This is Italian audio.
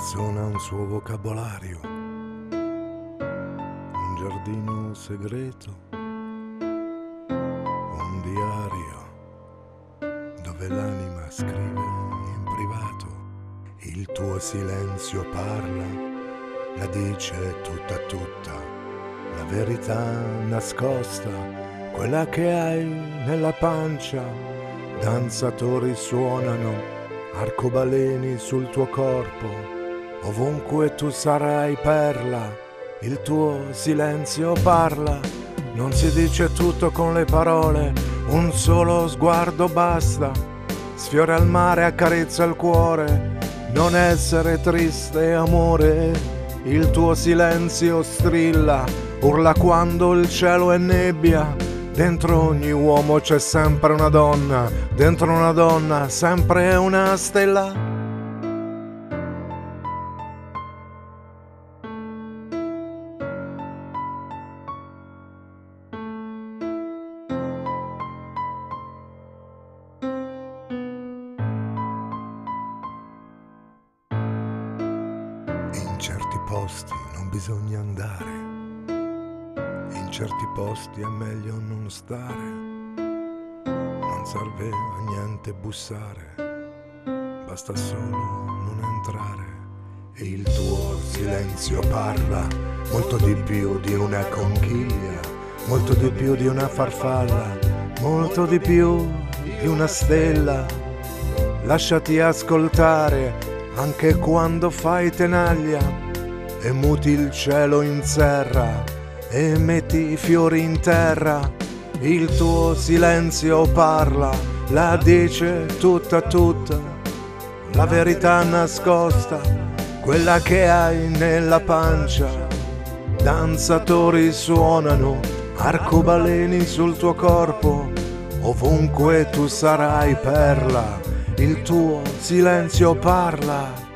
persona ha un suo vocabolario, un giardino segreto, un diario dove l'anima scrive in privato. Il tuo silenzio parla, la dice tutta, la verità nascosta, quella che hai nella pancia. Danzatori suonano, arcobaleni sul tuo corpo, ovunque tu sarai perla, il tuo silenzio parla. Non si dice tutto con le parole, un solo sguardo basta, sfiora il mare, accarezza il cuore, non essere triste amore. Il tuo silenzio strilla, urla quando il cielo è nebbia. Dentro ogni uomo c'è sempre una donna, dentro una donna sempre una stella. In certi posti non bisogna andare, in certi posti è meglio non stare, non serve a niente bussare, basta solo non entrare. E il tuo silenzio parla, molto di più di una conchiglia, molto di più di una farfalla, molto di più di una stella. Lasciati ascoltare anche quando fai tenaglia e muti il cielo in serra e metti i fiori in terra. Il tuo silenzio parla, la dice tutta, la verità nascosta, quella che hai nella pancia. Danzatori suonano, arcobaleni sul tuo corpo, ovunque tu sarai perla, il tuo silenzio parla.